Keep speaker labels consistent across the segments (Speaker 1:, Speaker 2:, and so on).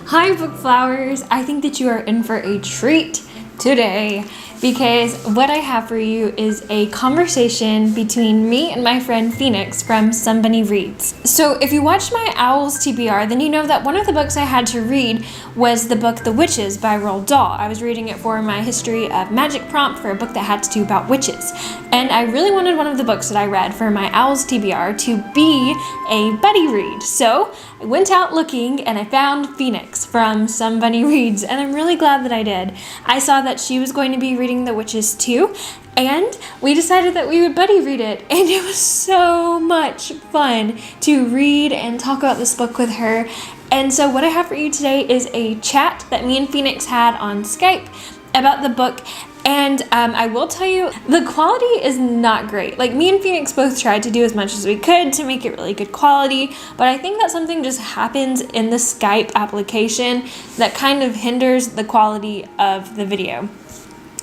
Speaker 1: Hi, bookflowers. I think that you are in for a treat today because what I have for you is a conversation between me and my friend Phoenix from SomeBunny Reads. So, if you watched my Owls TBR, then you know that one of the books I had to read was the book The Witches by Roald Dahl. I was reading it for my history of magic prompt for a book that had to do about witches. And I really wanted one of the books that I read for my Owls TBR to be a buddy read. So I went out looking and I found Phoenix from SomeBunny Reads, and I'm really glad that I did. I saw that she was going to be reading The Witches too, and we decided that we would buddy read it, and it was so much fun to read and talk about this book with her. And so what I have for you today is a chat that me and Phoenix had on Skype about the book. And I will tell you, the quality is not great. Like, me and Phoenix both tried to do as much as we could to make it really good quality, but I think that something just happens in the Skype application that kind of hinders the quality of the video.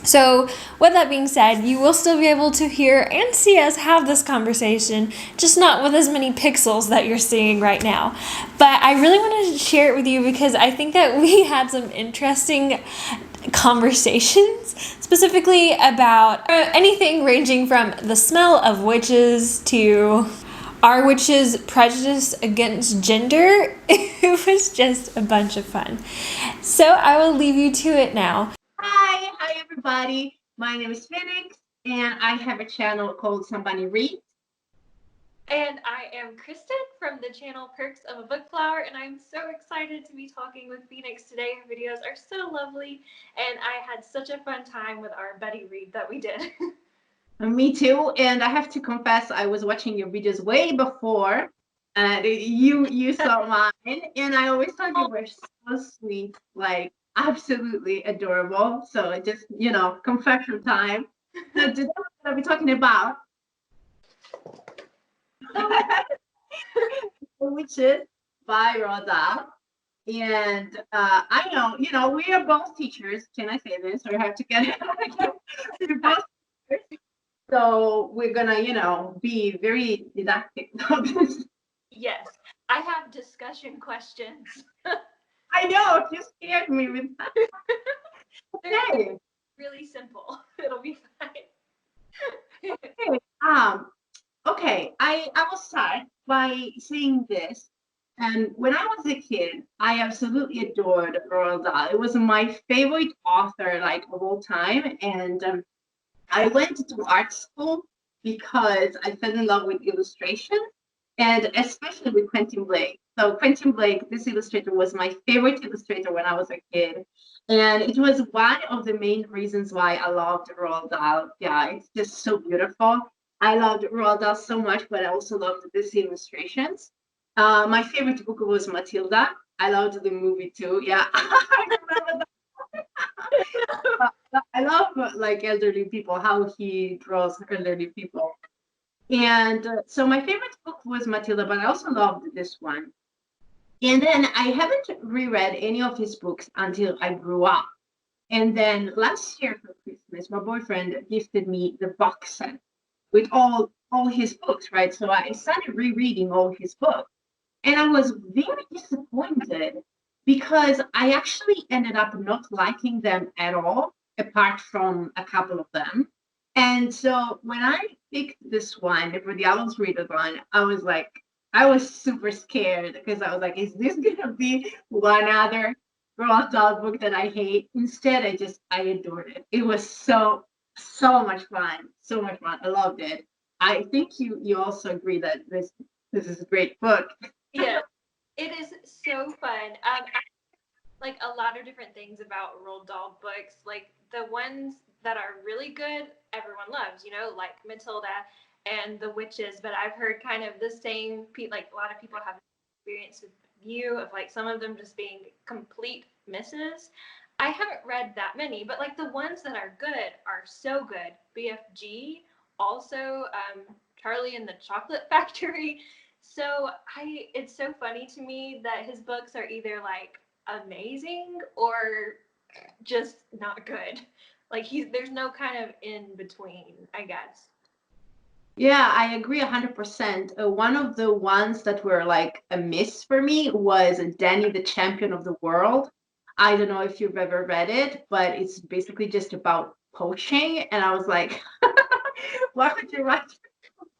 Speaker 1: So, with that being said, you will still be able to hear and see us have this conversation, just not with as many pixels that you're seeing right now. But I really wanted to share it with you because I think that we had some interesting conversations, specifically about anything ranging from the smell of witches to are witches prejudiced against gender. It was just a bunch of fun. So I will leave you to it now.
Speaker 2: Hi everybody. My name is Phoenix, and I have a channel called SomeBunny Reads.
Speaker 1: And I am Kristen from the channel Perks of a Bookflower, and I'm so excited to be talking with Phoenix today. Her videos are so lovely, and I had such a fun time with our buddy read that we did.
Speaker 2: Me too, and I have to confess, I was watching your videos way before, and you saw mine, and I always thought you were so sweet, like absolutely adorable. So just confession time. So today what are we talking about? Witches by Roald Dahl. And I know, we are both teachers. Can I say this? Or I have to get it? We're both teachers. So we're gonna, be very didactic about this.
Speaker 1: Yes, I have discussion questions.
Speaker 2: I know, you scared me with that.
Speaker 1: They're really simple. It'll be fine.
Speaker 2: Okay. Okay. I will start by saying this. And when I was a kid, I absolutely adored Roald Dahl. It was my favorite author, like of all time. And I went to art school because I fell in love with illustration, and especially with Quentin Blake. So Quentin Blake, this illustrator, was my favorite illustrator when I was a kid, and it was one of the main reasons why I loved Roald Dahl. Yeah, it's just so beautiful. I loved Roald Dahl so much, but I also loved these illustrations. My favorite book was Matilda. I loved the movie too. Yeah, I remember I love like elderly people, how he draws elderly people. And so my favorite book was Matilda, but I also loved this one. And then I haven't reread any of his books until I grew up. And then last year for Christmas, my boyfriend gifted me the box set with all his books, right? So I started rereading all his books. And I was very disappointed because I actually ended up not liking them at all, apart from a couple of them. And so when I picked this one for the OWLs Readathon, I was super scared because I was like, is this going to be one other Roald Dahl book that I hate? Instead, I adored it. It was so much fun. So much fun. I loved it. I think you also agree that this is a great book.
Speaker 1: Yeah, it is so fun. Like a lot of different things about Roald Dahl books. Like the ones that are really good, everyone loves, like Matilda and The Witches. But I've heard kind of the same, like a lot of people have experience with you of like some of them just being complete misses. I haven't read that many, but like the ones that are good are so good. BFG, also Charlie and the Chocolate Factory. So it's so funny to me that his books are either like amazing or just not good. Like there's no kind of in between, I guess.
Speaker 2: Yeah, I agree 100%. One of the ones that were like a miss for me was Danny the Champion of the World. I don't know if you've ever read it, but it's basically just about poaching. And I was like, why would you write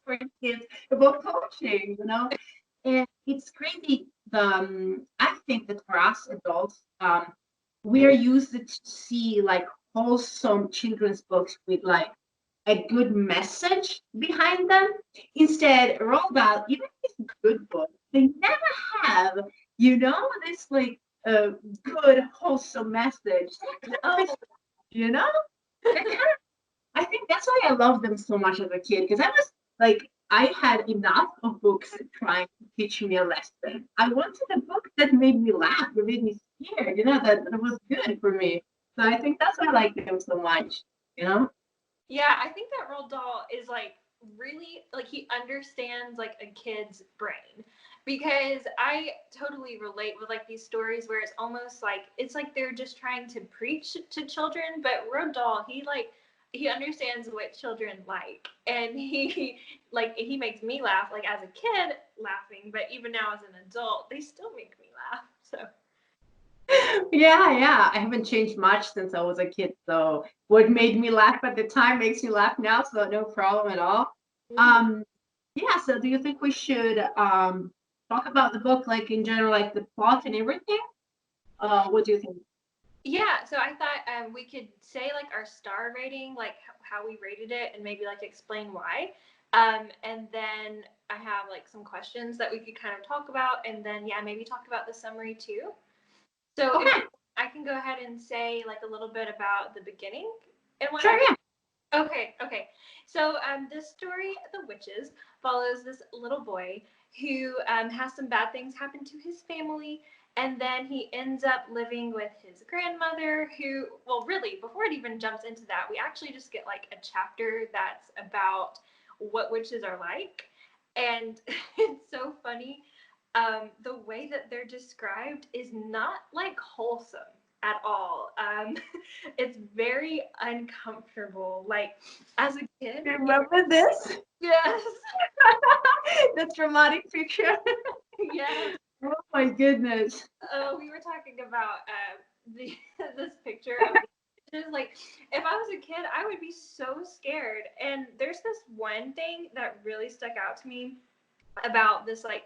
Speaker 2: for kids about poaching, you know? And it's crazy. I think that for us adults, we are used to see like wholesome children's books with like a good message behind them. Instead, Roald Dahl, even these good books, they never have, this like good wholesome message. Oh, you know, I think that's why I love them so much as a kid because I was like, I had enough of books trying to teach me a lesson. I wanted a book that made me laugh, that made me scared, that was good for me. So I think that's why I like them so much, you know?
Speaker 1: Yeah, I think that Roald Dahl is like really like he understands like a kid's brain because I totally relate with like these stories where it's like they're just trying to preach to children, but Roald Dahl he understands what children like and he like he makes me laugh like as a kid laughing, but even now as an adult they still make me laugh. So
Speaker 2: Yeah. I haven't changed much since I was a kid. So what made me laugh at the time makes me laugh now. So no problem at all. Um, yeah. So do you think we should talk about the book, like in general, like the plot and everything? What do you think?
Speaker 1: yeah, so I thought we could say like our star rating, like how we rated it, and maybe like explain why. And then I have like some questions that we could kind of talk about, and then yeah, maybe talk about the summary too. So if
Speaker 2: Okay.
Speaker 1: I can go ahead and say like a little bit about the beginning and what
Speaker 2: Sure.
Speaker 1: happened.
Speaker 2: Yeah.
Speaker 1: Okay. So this story, The Witches, follows this little boy who has some bad things happen to his family, and then he ends up living with his grandmother, who, well, really, before it even jumps into that, we actually just get like a chapter that's about what witches are like, and it's so funny. The way that they're described is not like wholesome at all. It's very uncomfortable. Like as a kid,
Speaker 2: Remember this?
Speaker 1: yes,
Speaker 2: The traumatic picture.
Speaker 1: yes.
Speaker 2: Oh my goodness.
Speaker 1: We were talking about the this picture of just like if I was a kid, I would be so scared. And there's this one thing that really stuck out to me about this like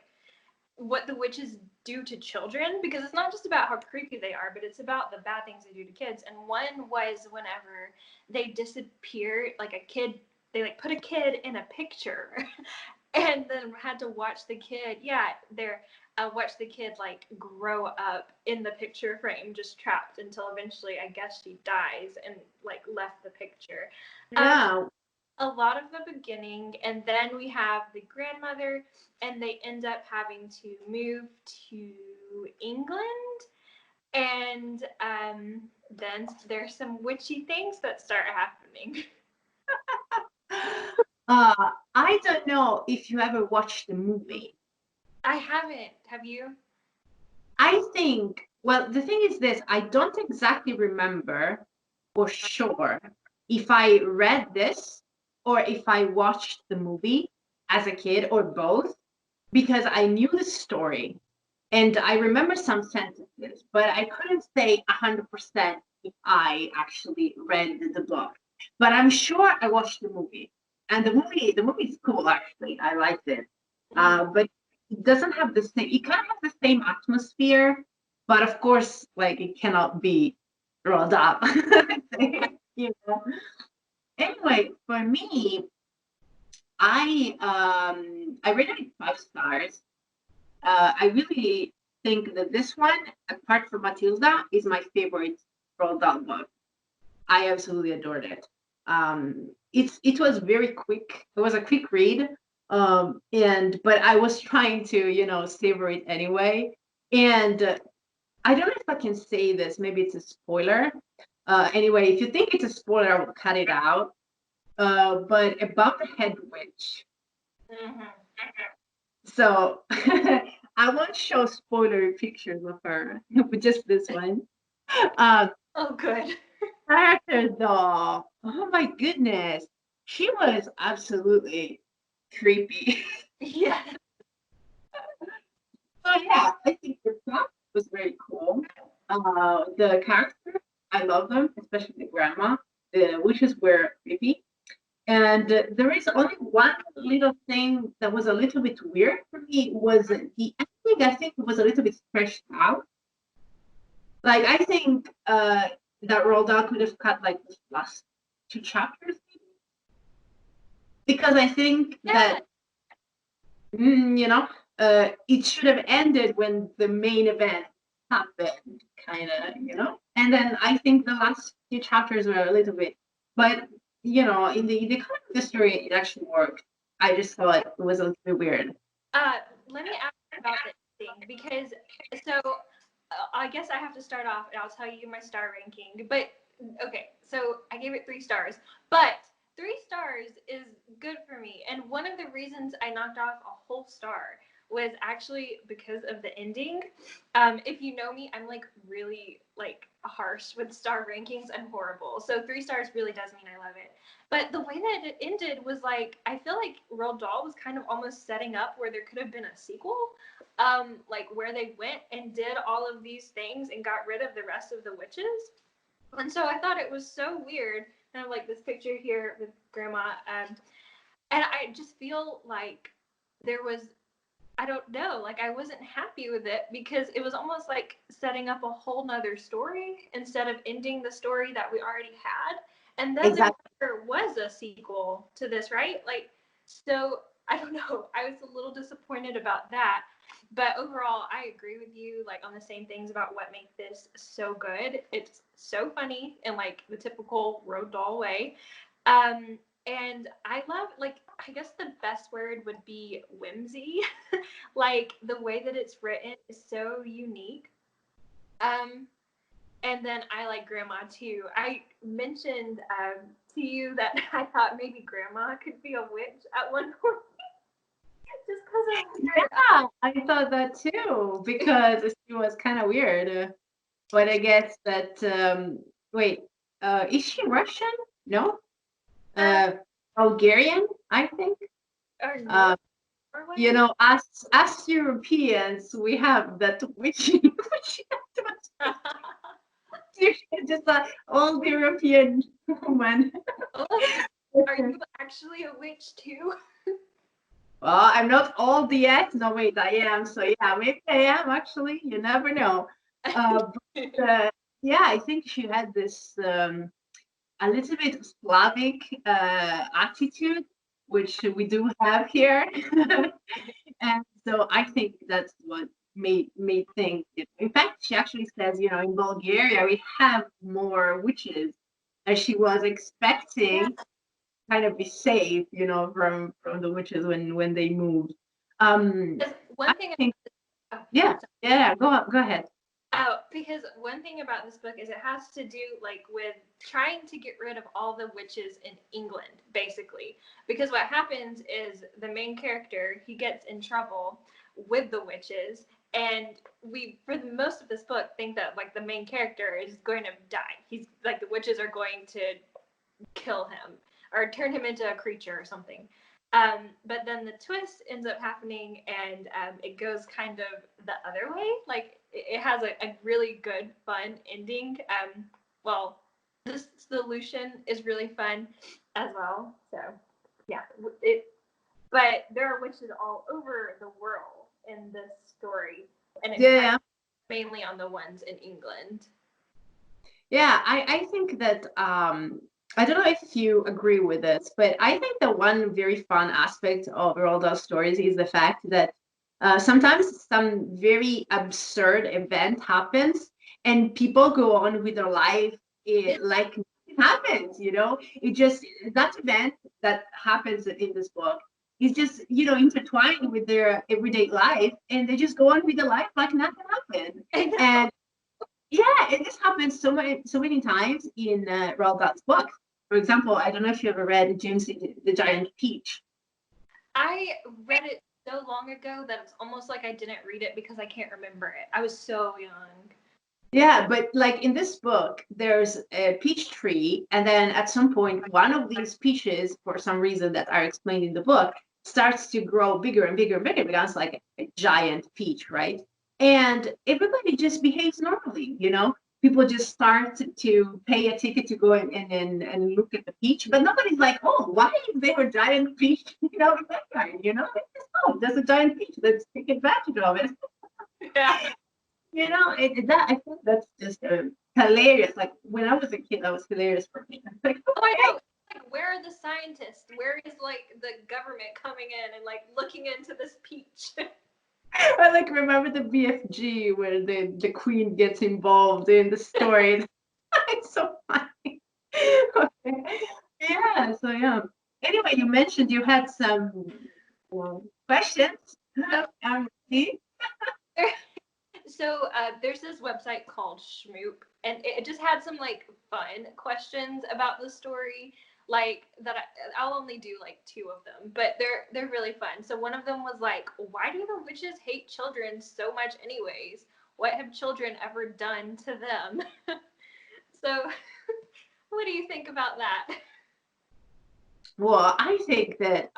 Speaker 1: what the witches do to children, because it's not just about how creepy they are, but it's about the bad things they do to kids. And one was whenever they disappeared, like a kid, they like put a kid in a picture and then had to watch the kid. Yeah, they're watch the kid like grow up in the picture frame, just trapped until eventually, I guess she dies and like left the picture.
Speaker 2: Yeah.
Speaker 1: A lot of the beginning, and then we have the grandmother, and they end up having to move to England, and then there's some witchy things that start happening.
Speaker 2: I don't know if you ever watched the movie.
Speaker 1: I haven't. Have you?
Speaker 2: I think, well, the thing is this, I don't exactly remember for sure if I read this or if I watched the movie as a kid or both, because I knew the story and I remember some sentences, but I couldn't say 100% if I actually read the book. But I'm sure I watched the movie. And the movie is cool actually. I liked it. But it doesn't have the same, it kind of has the same atmosphere, but of course, like it cannot be Roald Dahl. you know. Anyway, for me, I rated it 5 stars. I really think that this one, apart from Matilda, is my favorite Roald Dahl book. I absolutely adored it. It was very quick. It was a quick read, and but I was trying to savor it anyway. And I don't know if I can say this. Maybe it's a spoiler. Anyway, if you think it's a spoiler, I will cut it out. But about the head witch.
Speaker 1: Mm-hmm.
Speaker 2: So I won't show spoiler pictures of her, but just this one. Uh,
Speaker 1: Oh, good.
Speaker 2: Character though. Oh my goodness. She was absolutely. creepy.
Speaker 1: Yeah.
Speaker 2: So yeah, I think the plot was very cool. The characters, I love them, especially the grandma. The witches were creepy. And there is only one little thing that was a little bit weird for me was the ending. I think it was a little bit stretched out. Like I think that Roald Dahl could have cut like the last two chapters, because I think that it should have ended when the main event happened, kind of. And then I think the last few chapters were a little bit, but in the kind of the story, it actually worked. I just thought it was a little bit weird.
Speaker 1: Let me ask you about this thing because so I guess I have to start off and I'll tell you my star ranking. But okay, so I gave it 3 stars, but 3 stars is good for me. And one of the reasons I knocked off a whole star was actually because of the ending. If you know me, I'm like really like harsh with star rankings. I'm horrible. So 3 stars really does mean I love it. But the way that it ended was like, I feel like Roald Dahl was kind of almost setting up where there could have been a sequel, like where they went and did all of these things and got rid of the rest of the witches. And so I thought it was so weird. Kind of like this picture here with Grandma, and I just feel like there was, I don't know, like I wasn't happy with it because it was almost like setting up a whole nother story instead of ending the story that we already had. And then
Speaker 2: Exactly.
Speaker 1: there was a sequel to this, right? Like, so I don't know. I was a little disappointed about that. But overall, I agree with you, like on the same things about what makes this so good. It's so funny in like the typical Roald Dahl way. And I love, like, I guess the best word would be whimsy. Like the way that it's written is so unique. Um, and then I like Grandma too. I mentioned to you that I thought maybe Grandma could be a witch at one point, just because of her.
Speaker 2: Yeah, I thought that too because she was kind of weird. But I guess that wait, is she Russian? No,
Speaker 1: Uh,
Speaker 2: Bulgarian, I think.
Speaker 1: or
Speaker 2: Uh,
Speaker 1: Norway.
Speaker 2: as Europeans, we have that witchy. She's just an old European woman.
Speaker 1: Oh, are you actually a witch too?
Speaker 2: Well, I'm not old yet. No, wait, I am. So yeah, maybe I am actually. You never know. But yeah, I think she had this a little bit Slavic attitude, which we do have here, and so I think that's what made things. In fact, she actually says, in Bulgaria we have more witches, as she was
Speaker 1: Yeah.
Speaker 2: expecting kind of be safe, from the witches when they moved. I
Speaker 1: One thing.
Speaker 2: think,
Speaker 1: Oh,
Speaker 2: yeah, yeah. Go ahead.
Speaker 1: oh, because one thing about this book is it has to do like with trying to get rid of all the witches in England, basically. Because what happens is the main character, he gets in trouble with the witches, and we, for the most of this book, think that like the main character is going to die. He's like the witches are going to kill him or turn him into a creature or something. But then the twist ends up happening, and it goes kind of the other way. Like it has a really good, fun ending. Well, this solution is really fun as well. So yeah, it. But there are witches all over the world in this story, and it's kind
Speaker 2: Yeah,
Speaker 1: of mainly on the ones in England.
Speaker 2: yeah. I think that I don't know if you agree with this, but I think the one very fun aspect of Roald Dahl stories is the fact that sometimes some very absurd event happens and people go on with their life, like nothing happens. It just, that event that happens in this book is just intertwined with their everyday life, and they just go on with their life like nothing happened.
Speaker 1: I know.
Speaker 2: And yeah, it just happens so many times in Roald Dahl's book. For example, I don't know if you ever read James the Giant Peach.
Speaker 1: I read it so long ago that it's almost like I didn't read it because I can't remember it. I was so young.
Speaker 2: Yeah, but like in this book, there's a peach tree, and then at some point, one of these peaches, for some reason that are explained in the book, starts to grow bigger and bigger and bigger, becomes like a giant peach, right? And everybody just behaves normally, you know. People just start to pay a ticket to go and look at the peach, but nobody's like, oh, why is there a giant peach, you know, in that kind, you know? It's just, oh, there's a giant peach, let's take advantage of it.
Speaker 1: Yeah.
Speaker 2: You know, that I think that's just hilarious. Like when I was a kid, that was hilarious for me. Like,
Speaker 1: Oh, I know. Like, where are the scientists? Where is like the government coming in and like looking into this peach?
Speaker 2: I like remember the BFG where the queen gets involved in the story. It's so funny. Okay. Yeah. So yeah. Anyway, you mentioned you had some questions. See?
Speaker 1: So there's this website called Schmoop, and it just had some like fun questions about the story, like that I'll only do like 2 of them, but they're really fun. So one of them was like, why do the witches hate children so much anyways? What have children ever done to them? So what do you think about that?
Speaker 2: Well, I think that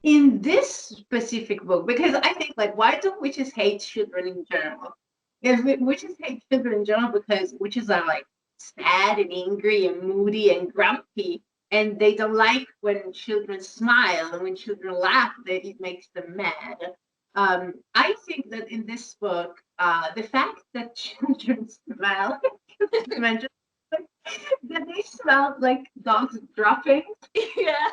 Speaker 2: in this specific book, because I think like why do witches hate children in general? If witches hate children in general because witches are like sad and angry and moody and grumpy, and they don't like when children smile and when children laugh, that it makes them mad. I think that in this book, the fact that children smell, mentioned that they smell like dogs dropping.
Speaker 1: Yeah.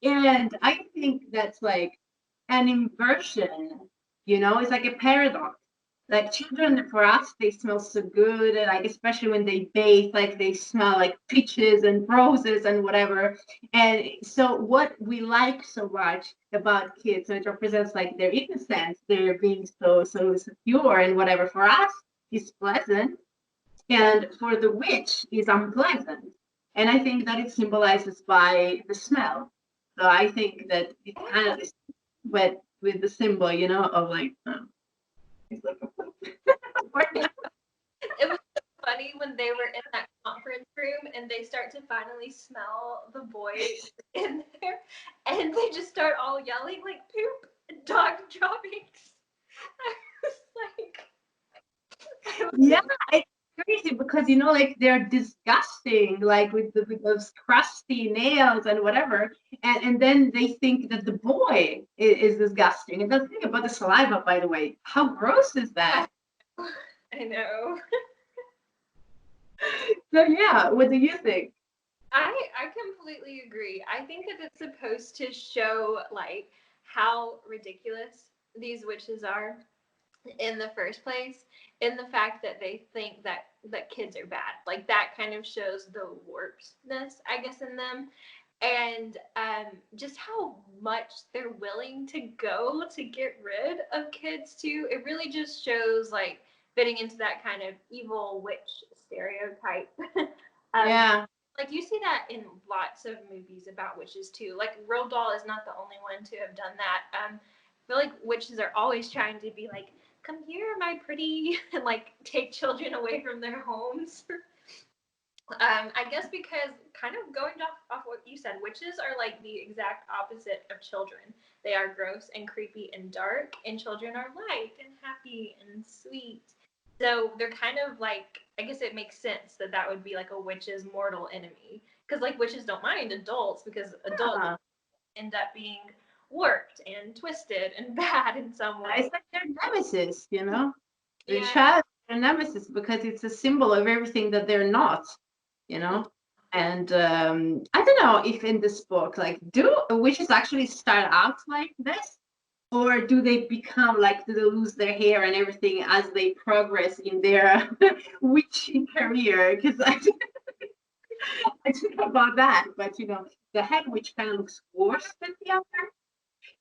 Speaker 2: And I think that's like an inversion, you know, it's like a paradox. Like children for us, they smell so good, and like especially when they bathe, like they smell like peaches and roses and whatever. And so what we like so much about kids, so it represents like their innocence, their being so pure and whatever for us is pleasant, and for the witch is unpleasant. And I think that it symbolizes by the smell. So I think that it kind of is with the symbol, you know, of like, it's like
Speaker 1: It was so funny when they were in that conference room and they start to finally smell the boy in there, and they just start all yelling like poop, dog droppings. I was like,
Speaker 2: yeah, it's crazy because you know, like they're disgusting, like with those crusty nails and whatever, and then they think that the boy is disgusting. And the thing about the saliva, by the way, how gross is that?
Speaker 1: I know.
Speaker 2: So yeah, what do you think?
Speaker 1: I completely agree. I think that it's supposed to show like how ridiculous these witches are in the first place, in the fact that they think that kids are bad. Like that kind of shows the warpedness, I guess, in them, and just how much they're willing to go to get rid of kids too. It really just shows like fitting into that kind of evil witch stereotype.
Speaker 2: Yeah.
Speaker 1: Like you see that in lots of movies about witches too. Like Roald Dahl is not the only one to have done that. I feel like witches are always trying to be like, "Come here, my pretty," and like take children away from their homes. I guess because kind of going off what you said, witches are like the exact opposite of children. They are gross and creepy and dark, and children are light and happy and sweet. So they're kind of like, I guess it makes sense that that would be like a witch's mortal enemy. Because like witches don't mind adults because adults
Speaker 2: Yeah.
Speaker 1: end up being warped and twisted and bad in some
Speaker 2: It's
Speaker 1: way.
Speaker 2: like their nemesis, you know? The
Speaker 1: Yeah.
Speaker 2: child is their nemesis because it's a symbol of everything that they're not, you know? And I don't know if in this book, like, do witches actually start out like this? Or do they become like, do they lose their hair and everything as they progress in their witching career? Because I think about that, but you know, the head witch kind of looks worse than the other.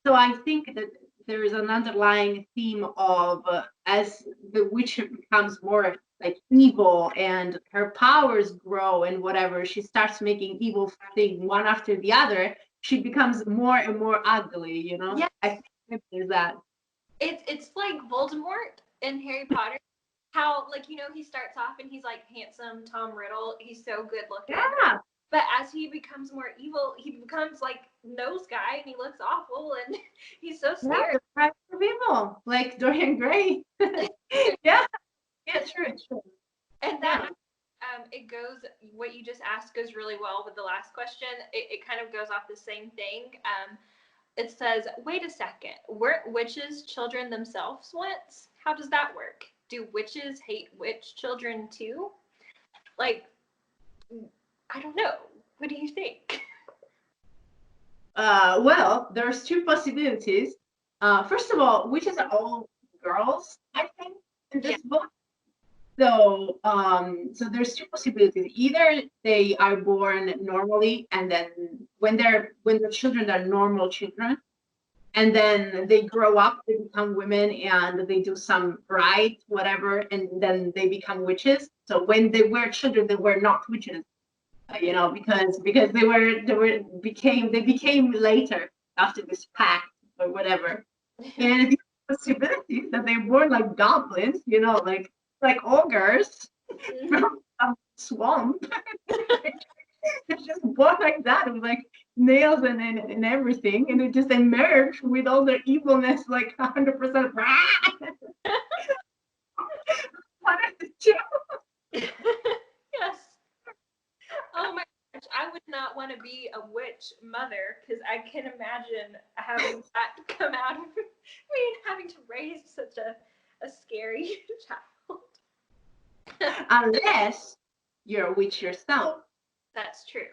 Speaker 2: So I think that there is an underlying theme of as the witch becomes more like evil and her powers grow and whatever, she starts making evil things one after the other. She becomes more and more ugly. You know,
Speaker 1: Yeah.
Speaker 2: I think there's that.
Speaker 1: It's like Voldemort in Harry Potter. How like he starts off and he's like handsome Tom Riddle. He's so good looking.
Speaker 2: Yeah,
Speaker 3: But as he becomes more evil, he becomes like nose guy, and he looks awful, and he's so
Speaker 2: Yeah,
Speaker 3: scary.
Speaker 2: the price of evil, like Dorian Gray. Yeah, yeah, true.
Speaker 3: And
Speaker 2: Yeah.
Speaker 3: that it goes, what you just asked goes really well with the last question. It kind of goes off the same thing. It says, wait a second, weren't witches children themselves once? How does that work? Do witches hate witch children too? Like, I don't know. What do you think?
Speaker 2: Well, there's two possibilities. First of all, witches are all girls, I think, in this book. So there's two possibilities. Either they are born normally, and then when the children are normal children, and then they grow up, they become women, and they do some rite, whatever, and then they become witches. So when they were children, they were not witches, because they became later after this pact or whatever. And the possibility that they were like goblins, like ogres from some swamp. It's just born like that with like nails and everything, and it just emerged with all their evilness, like 100%. What is the joke?
Speaker 3: Yes. Oh my gosh, I would not want to be a witch mother, because I can imagine having that come out of me and having to raise such a scary child.
Speaker 2: Unless you're a witch yourself.
Speaker 3: That's true.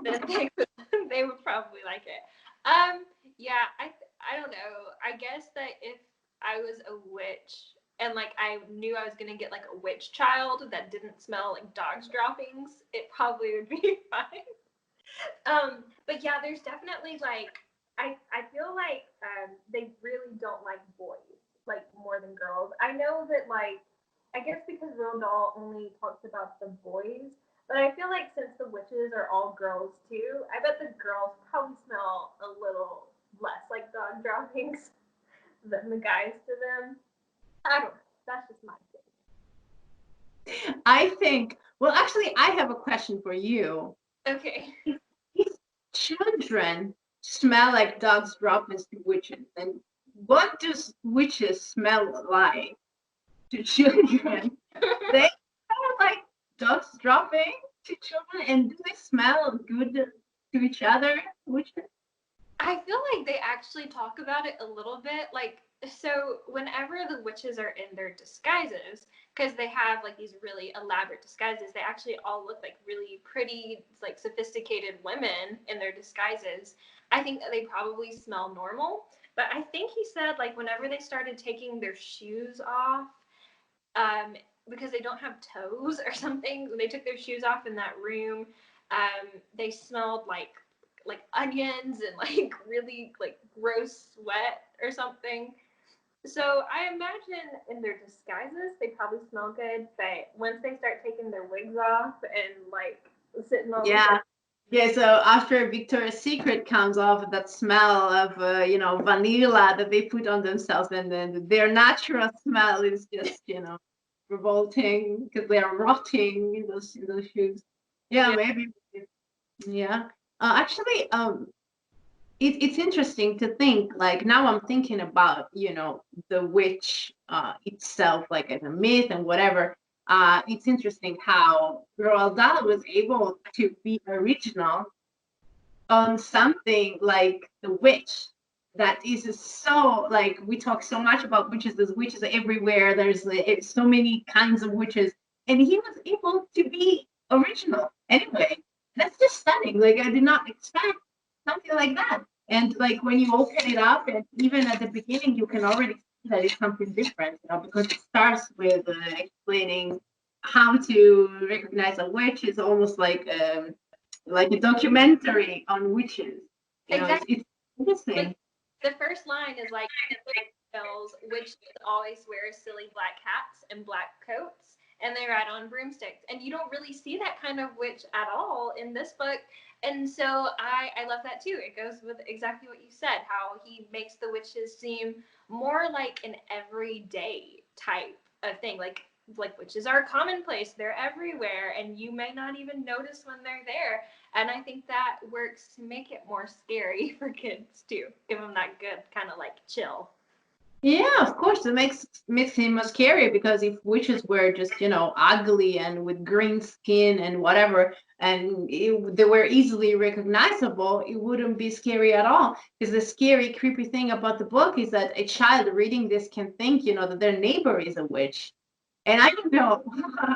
Speaker 3: Then they would probably like it. Yeah, I don't know. I guess that if I was a witch and like I knew I was gonna get like a witch child that didn't smell like dog's droppings, it probably would be fine. But yeah, there's definitely like I feel like they really don't like boys like more than girls. I know that like I guess because Roald Dahl only talks about the boys, but I feel like since the witches are all girls too, I bet the girls probably smell a little less like dog droppings than the guys to them. I don't know. That's just my
Speaker 2: I think, well, actually, I have a question for you.
Speaker 3: thing. Okay.
Speaker 2: If children smell like dogs droppings to witches, then what do witches smell like to children? They smell like dogs dropping to children, and do they smell good to each other, witches?
Speaker 3: I feel like they actually talk about it a little bit. Like, so whenever the witches are in their disguises, because they have like these really elaborate disguises, they actually all look like really pretty, like sophisticated women in their disguises. I think that they probably smell normal. But I think he said like whenever they started taking their shoes off, um, because they don't have toes or something, when they took their shoes off in that room, they smelled like onions and like really like gross sweat or something. So I imagine in their disguises they probably smell good, but once they start taking their wigs off and like sitting on
Speaker 2: Yeah. Yeah, so after Victoria's Secret comes off, that smell of vanilla that they put on themselves, and then their natural smell is just revolting because they are rotting in those shoes. Yeah,
Speaker 3: yeah.
Speaker 2: maybe. Yeah. Actually, it's interesting to think, like, now I'm thinking about the witch itself, like as a myth and whatever. It's interesting how Roald Dahl was able to be original on something like the witch that is so, like, we talk so much about witches. There's witches everywhere. There's so many kinds of witches, and he was able to be original anyway. That's just stunning. Like, I did not expect something like that. And like when you open it up, and even at the beginning, you can already see that it's something different, because it starts with explaining how to recognize a witch. Is almost like a documentary on witches.
Speaker 3: Exactly.
Speaker 2: It's interesting.
Speaker 3: Like the first line is like tells witches always wear silly black hats and black coats, and they ride on broomsticks. And you don't really see that kind of witch at all in this book. And so I love that too. It goes with exactly what you said, how he makes the witches seem more like an everyday type of thing. Like like witches are commonplace. They're everywhere, and you may not even notice when they're there. And I think that works to make it more scary for kids too. Give them that good kind of like chill.
Speaker 2: Yeah, of course, it makes him more scary because if witches were just, ugly and with green skin and whatever, and they were easily recognizable, it wouldn't be scary at all. Because the scary, creepy thing about the book is that a child reading this can think, that their neighbor is a witch. And I don't know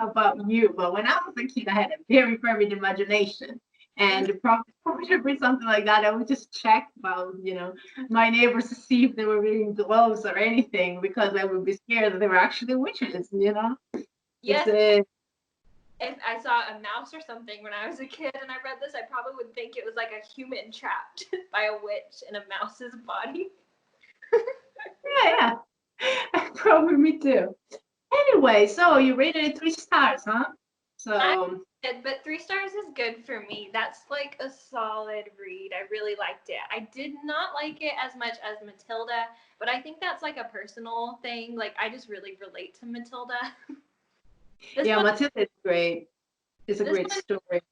Speaker 2: about you, but when I was a kid, I had a very vivid imagination. And probably should be something like that. I would just check about, my neighbors to see if they were wearing gloves or anything, because I would be scared that they were actually witches,
Speaker 3: Yes.
Speaker 2: It's
Speaker 3: If I saw a mouse or something when I was a kid and I read this, I probably would think it was like a human trapped by a witch in a mouse's body.
Speaker 2: yeah. Probably me too. Anyway, so you rated it 3 stars, huh? So
Speaker 3: But 3 stars is good for me. That's like a solid read. I really liked it. I did not like it as much as Matilda, but I think that's like a personal thing. Like I just really relate to Matilda.
Speaker 2: yeah, Matilda is great. It's a great story.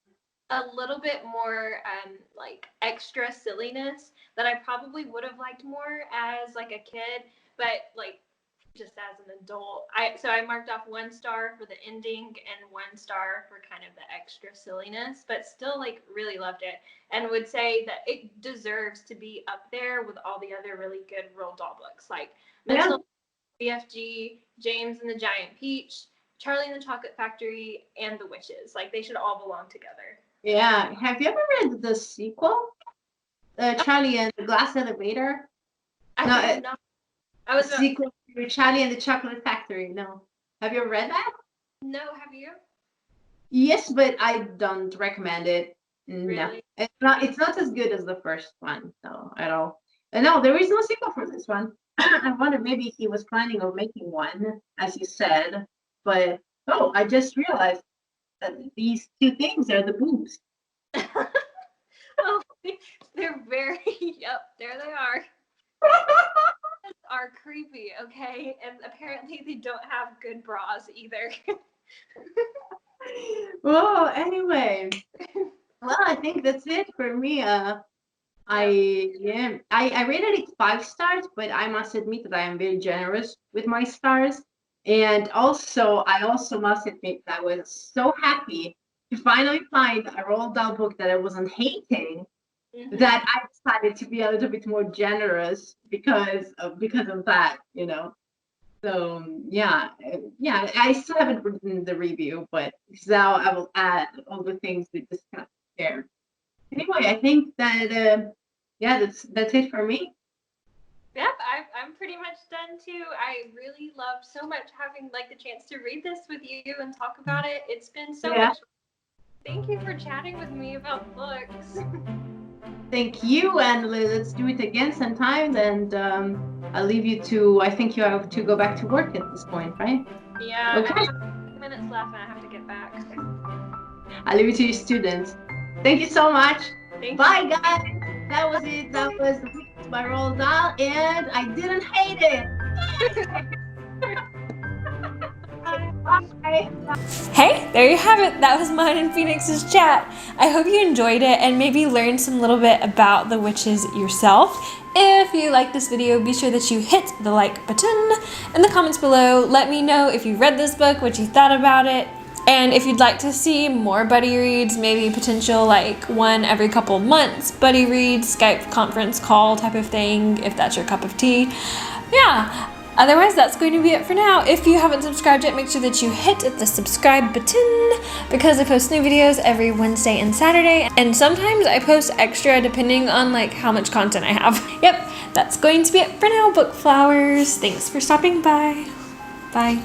Speaker 3: A little bit more like extra silliness that I probably would have liked more as like a kid, but like just as an adult. I marked off 1 star for the ending and 1 star for kind of the extra silliness, but still like really loved it and would say that it deserves to be up there with all the other really good Roald Dahl books like Matilda, BFG, James and the Giant Peach, Charlie and the Chocolate Factory, and The Witches. Like they should all belong together.
Speaker 2: Yeah. Have you ever read the sequel? Charlie and the Glass Elevator?
Speaker 3: I not. I was
Speaker 2: sequel to Charlie and the Chocolate Factory. No. Have you ever read that?
Speaker 3: No, have you?
Speaker 2: Yes, but I don't recommend it.
Speaker 3: Really?
Speaker 2: No. It's not as good as the first one, no, at all. No, there is no sequel for this one. I wonder maybe he was planning on making one, as you said. But I just realized that these 2 things are the boobs.
Speaker 3: Oh, they're very, yep, there they are. Are creepy, okay? And apparently they don't have good bras either.
Speaker 2: Well, anyway. Well, I think that's it for me. I rated it 5 stars, but I must admit that I am very generous with my stars. And I also must admit that I was so happy to finally find a Roald Dahl book that I wasn't hating, that I decided to be a little bit more generous because of that, So yeah, I still haven't written the review, but now I will add all the things we discussed there. Anyway, I think that that's it for me.
Speaker 3: Yep, I'm pretty much done too. I really loved so much having like the chance to read this with you and talk about it. It's been so much. Thank you for chatting with me about books.
Speaker 2: Thank you, and let's do it again sometime. And I'll leave you to. I think you have to go back to work at this point, right?
Speaker 3: Yeah.
Speaker 2: Okay.
Speaker 3: I have minutes left, and I have to get back.
Speaker 2: I'll leave it to your students. Thank you so much. Bye, guys. That was it. That was the Week by Roald Dahl, and I didn't hate it. Bye.
Speaker 1: Hey, there you have it. That was mine and Phoenix's chat. I hope you enjoyed it and maybe learned some little bit about the witches yourself. If you like this video, be sure that you hit the like button. In the comments below, let me know if you read this book, what you thought about it. And if you'd like to see more buddy reads, maybe potential like one every couple months buddy reads, Skype conference call type of thing, if that's your cup of tea. Yeah. Otherwise, that's going to be it for now. If you haven't subscribed yet, make sure that you hit the subscribe button because I post new videos every Wednesday and Saturday. And sometimes I post extra depending on like how much content I have. Yep, that's going to be it for now, book flowers. Thanks for stopping by. Bye.